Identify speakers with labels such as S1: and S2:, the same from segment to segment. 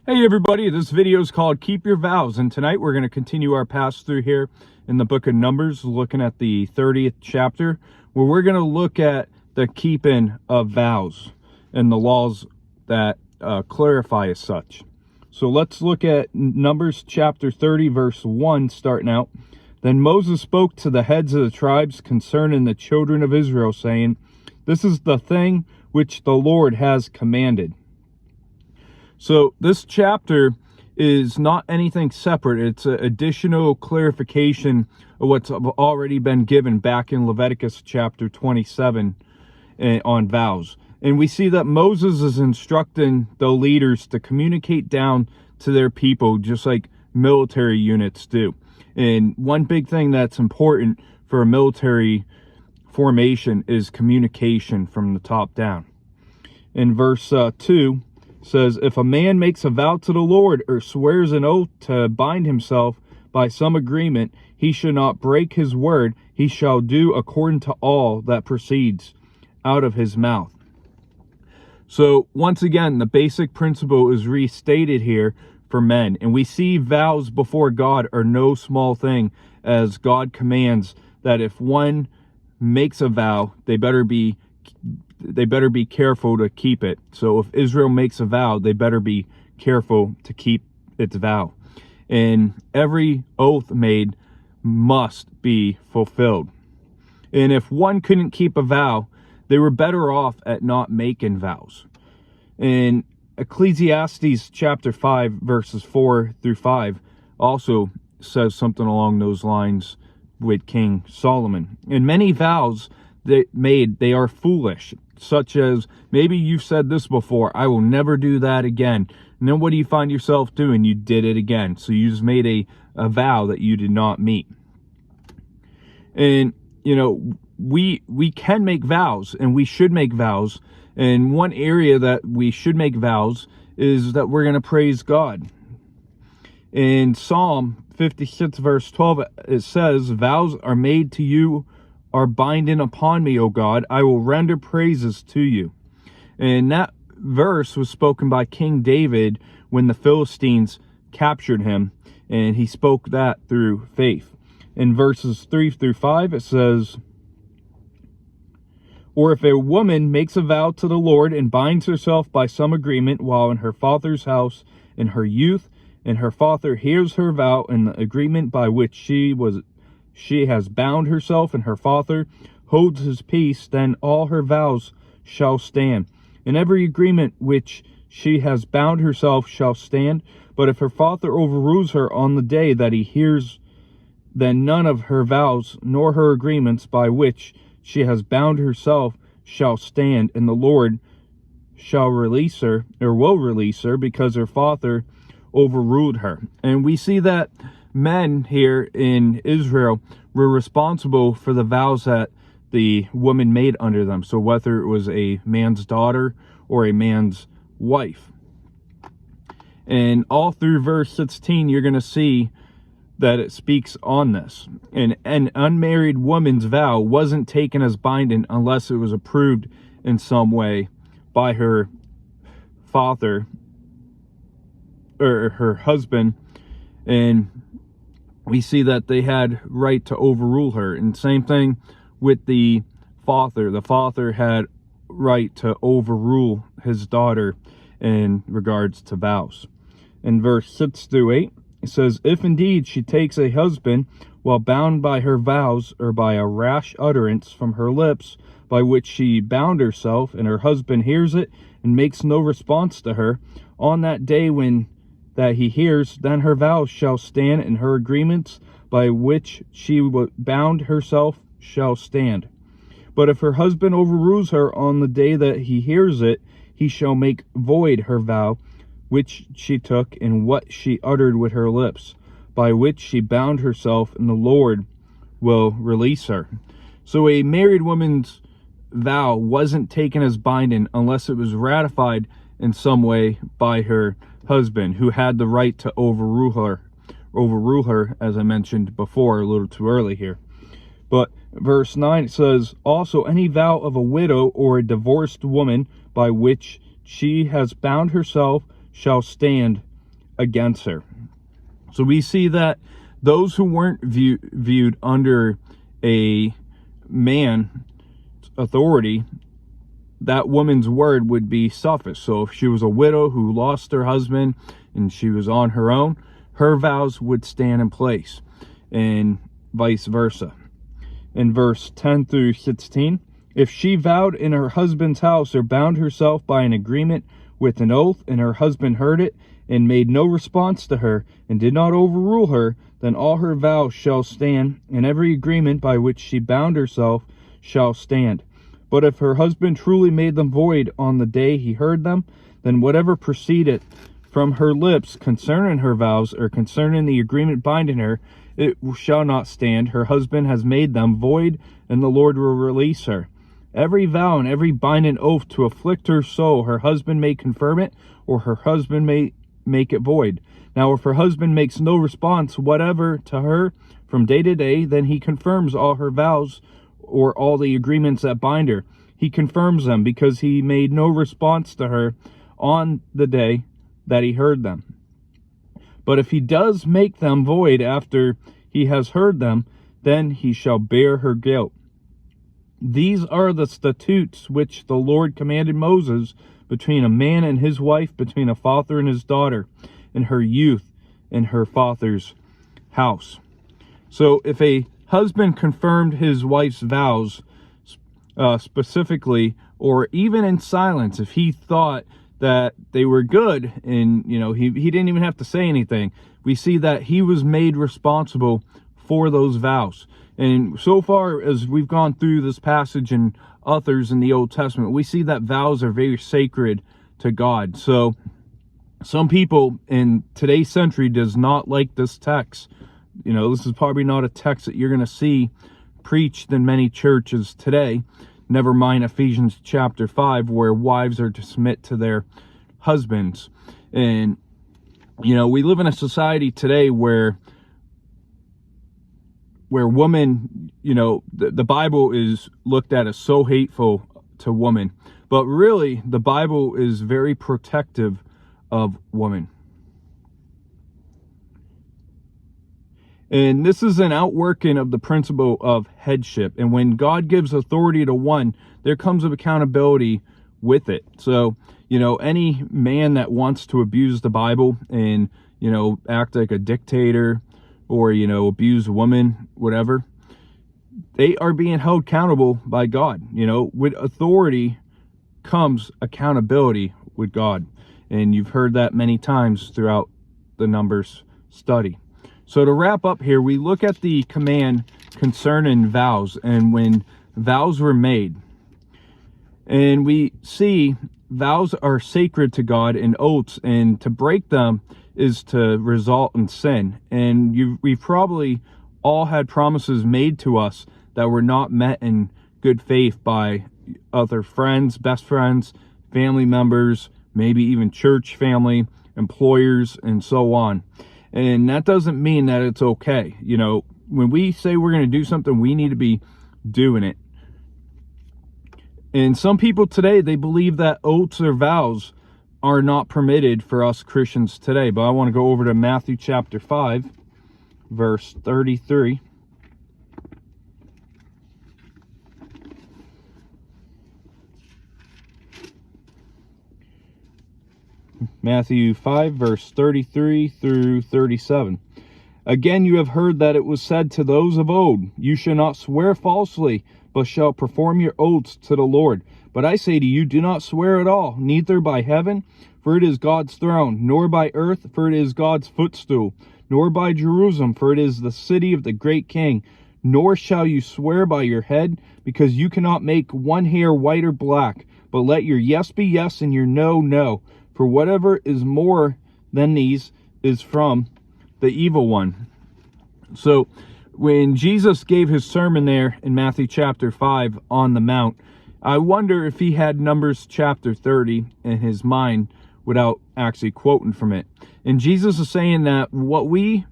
S1: Hey everybody, this video is called Keep Your Vows, and tonight we're going to continue our pass through here in the book of Numbers, looking at the 30th chapter, where we're going to look at the keeping of vows and the laws that clarify as such. So let's look at Numbers chapter 30, verse 1, starting out. Then Moses spoke to the heads of the tribes concerning the children of Israel, saying, "This is the thing which the Lord has commanded." So this chapter is not anything separate. It's an additional clarification of what's already been given back in Leviticus chapter 27 on vows. And we see that Moses is instructing the leaders to communicate down to their people just like military units do. And one big thing that's important for a military formation is communication from the top down. In verse 2, says, "If a man makes a vow to the Lord or swears an oath to bind himself by some agreement, he shall not break his word. He shall do according to all that proceeds out of his mouth." So once again, the basic principle is restated here for men. And we see vows before God are no small thing, as God commands that if one makes a vow, they better be careful to keep it. So if Israel makes a vow, they better be careful to keep its vow. And every oath made must be fulfilled. And if one couldn't keep a vow, they were better off at not making vows. In Ecclesiastes chapter 5, verses 4 through 5, also says something along those lines with King Solomon. And many vows they are foolish, such as, maybe you've said this before, "I will never do that again." And then what do you find yourself doing? You did it again. So you just made a vow that you did not meet. And, you know, we can make vows, and we should make vows. And one area that we should make vows is that we're going to praise God. In Psalm 56, verse 12, it says, "Vows are made to you, are binding upon me, O God. I will render praises to you." And that verse was spoken by King David when the Philistines captured him, and he spoke that through faith. In verses 3 through 5, it says, "Or if a woman makes a vow to the Lord and binds herself by some agreement while in her father's house in her youth, and her father hears her vow and the agreement by which she has bound herself, and her father holds his peace, then all her vows shall stand. And every agreement which she has bound herself shall stand. But if her father overrules her on the day that he hears, then none of her vows nor her agreements by which she has bound herself shall stand, and the Lord shall release her, or will release her, because her father overruled her." And we see that men here in Israel were responsible for the vows that the woman made under them. So whether it was a man's daughter or a man's wife. And all through verse 16, you're going to see that it speaks on this. And an unmarried woman's vow wasn't taken as binding unless it was approved in some way by her father or her husband. And we see that they had right to overrule her. And same thing with the father. The father had right to overrule his daughter in regards to vows. In verse 6 through 8, it says, "If indeed she takes a husband while bound by her vows, or by a rash utterance from her lips by which she bound herself, and her husband hears it and makes no response to her, on that day when that he hears, then her vows shall stand, and her agreements by which she bound herself shall stand. But if her husband overrules her on the day that he hears it, he shall make void her vow which she took, and what she uttered with her lips, by which she bound herself, and the Lord will release her." So a married woman's vow wasn't taken as binding unless it was ratified in some way by her husband, who had the right to overrule her, as I mentioned before, a little too early here. But verse 9, it says, "Also any vow of a widow or a divorced woman by which she has bound herself shall stand, against her. So we see that those who weren't viewed under a man's authority, that woman's word would be sufficed. So if she was a widow who lost her husband and she was on her own, her vows would stand in place, and vice versa. In verse 10 through 16, if she vowed in her husband's house or bound herself by an agreement with an oath, and her husband heard it and made no response to her and did not overrule her, then all her vows shall stand, and every agreement by which she bound herself shall stand. But if her husband truly made them void on the day he heard them, then whatever proceeded from her lips concerning her vows, or concerning the agreement binding her, it shall not stand. Her husband has made them void, and the Lord will release her. Every vow and every binding oath to afflict her soul, her husband may confirm it, or her husband may make it void. Now if her husband makes no response whatever to her from day to day, then he confirms all her vows, or all the agreements that bind her. He confirms them because he made no response to her on the day that he heard them. But if he does make them void after he has heard them, then he shall bear her guilt. These are the statutes which the Lord commanded Moses between a man and his wife, between a father and his daughter, in her youth in her father's house. So if a husband confirmed his wife's vows specifically, or even in silence, if he thought that they were good, and he didn't even have to say anything, we see that he was made responsible for those vows. And so far as we've gone through this passage and others in the Old Testament, we see that vows are very sacred to God. So some people in today's century does not like this text. This is probably not a text that you're going to see preached in many churches today. Never mind Ephesians chapter 5, where wives are to submit to their husbands. And, we live in a society today where women, the Bible is looked at as so hateful to women. But really, the Bible is very protective of women. And this is an outworking of the principle of headship. And when God gives authority to one, there comes of accountability with it. So, any man that wants to abuse the Bible and, act like a dictator or, abuse women, whatever, they are being held accountable by God. With authority comes accountability with God. And you've heard that many times throughout the Numbers study. So to wrap up here, we look at the command concerning vows and when vows were made. And we see vows are sacred to God and oaths, and to break them is to result in sin. And we've probably all had promises made to us that were not met in good faith by other friends, best friends, family members, maybe even church family, employers, and so on. And that doesn't mean that it's okay. When we say we're going to do something, we need to be doing it. And some people today, they believe that oaths or vows are not permitted for us Christians today. But I want to go over to Matthew chapter 5, verse 33. Matthew 5, verse 33 through 37. Again, you have heard that it was said to those of old, you shall not swear falsely, but shall perform your oaths to the Lord. But I say to you, do not swear at all, neither by heaven, for it is God's throne, nor by earth, for it is God's footstool, nor by Jerusalem, for it is the city of the great King. Nor shall you swear by your head, because you cannot make one hair white or black, but let your yes be yes and your no, no. For whatever is more than these is from the evil one. So when Jesus gave his sermon there in Matthew chapter 5 on the Mount, I wonder if he had Numbers chapter 30 in his mind without actually quoting from it. And Jesus is saying that what we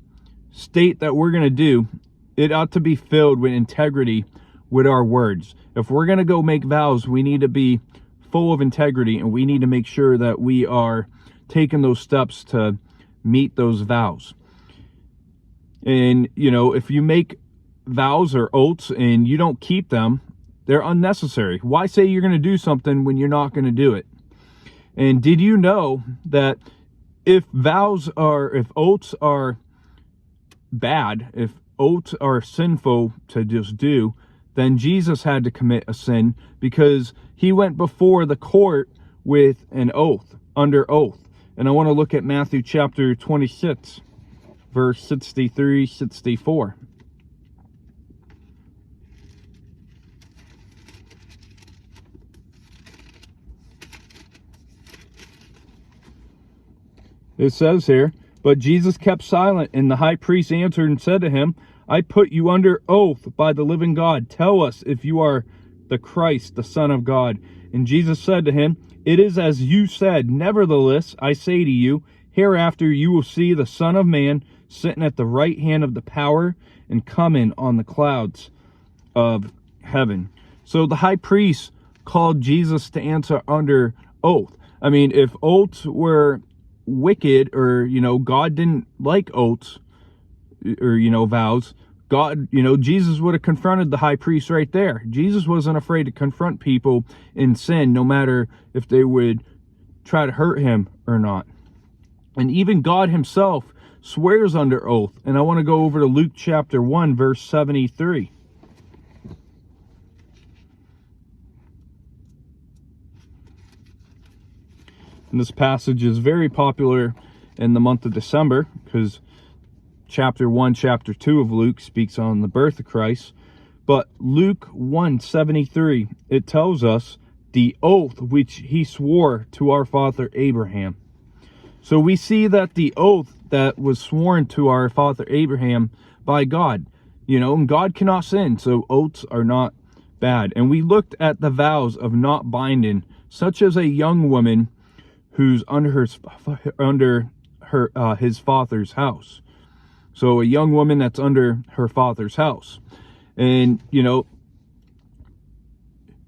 S1: state that we're going to do, it ought to be filled with integrity with our words. If we're going to go make vows, we need to be full of integrity, and we need to make sure that we are taking those steps to meet those vows. And, you know, if you make vows or oaths and you don't keep them, they're unnecessary. Why say you're going to do something when you're not going to do it? And did you know that if oaths are bad, if oaths are sinful to just do, then Jesus had to commit a sin because he went before the court with an oath, under oath. And I want to look at Matthew chapter 26, verse 63, 64. It says here, but Jesus kept silent, and the high priest answered and said to him, I put you under oath by the living God. Tell us if you are the Christ, the Son of God. And Jesus said to him, it is as you said. Nevertheless, I say to you, hereafter you will see the Son of Man sitting at the right hand of the power and coming on the clouds of heaven. So the high priest called Jesus to answer under oath. I mean, if oaths were wicked, or, you know, God didn't like oaths, or, you know, vows, God, you know, Jesus would have confronted the high priest right there. Jesus wasn't afraid to confront people in sin, no matter if they would try to hurt him or not. And even God himself swears under oath. And I want to go over to Luke chapter 1, verse 73. And this passage is very popular in the month of December because chapter 1, chapter 2 of Luke speaks on the birth of Christ. But Luke 1:73, it tells us the oath which he swore to our father Abraham. So we see that the oath that was sworn to our father Abraham by God, you know, and God cannot sin, so oaths are not bad. And we looked at the vows of not binding, such as a young woman who's under his father's house. So a young woman that's under her father's house. And, you know,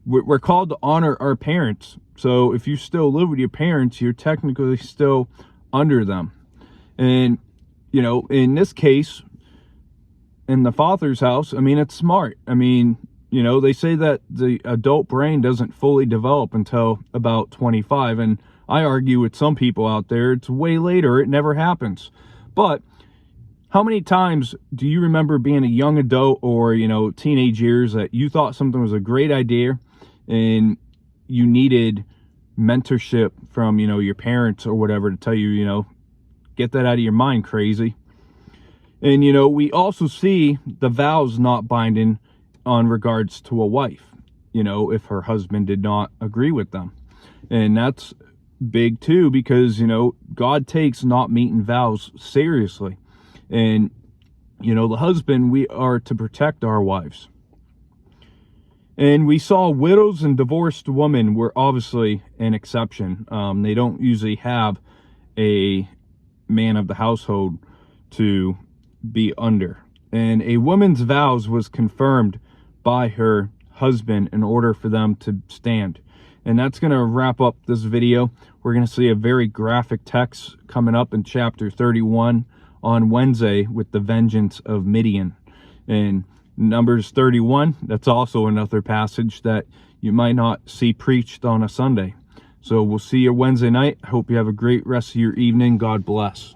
S1: we're called to honor our parents. So if you still live with your parents, you're technically still under them. And, you know, in this case, in the father's house, I mean, it's smart. I mean, you know, they say that the adult brain doesn't fully develop until about 25. And I argue with some people out there, it's way later. It never happens. But how many times do you remember being a young adult or, you know, teenage years that you thought something was a great idea and you needed mentorship from, you know, your parents or whatever to tell you, you know, get that out of your mind, crazy. And, you know, we also see the vows not binding on regards to a wife, you know, if her husband did not agree with them. And that's big too, because, you know, God takes not meeting vows seriously. And, you know, the husband, we are to protect our wives. And we saw widows and divorced women were obviously an exception. They don't usually have a man of the household to be under. And a woman's vows was confirmed by her husband in order for them to stand. And that's going to wrap up this video. We're going to see a very graphic text coming up in chapter 31 on Wednesday with the vengeance of Midian. And Numbers 31, that's also another passage that you might not see preached on a Sunday. So we'll see you Wednesday night. I hope you have a great rest of your evening. God bless.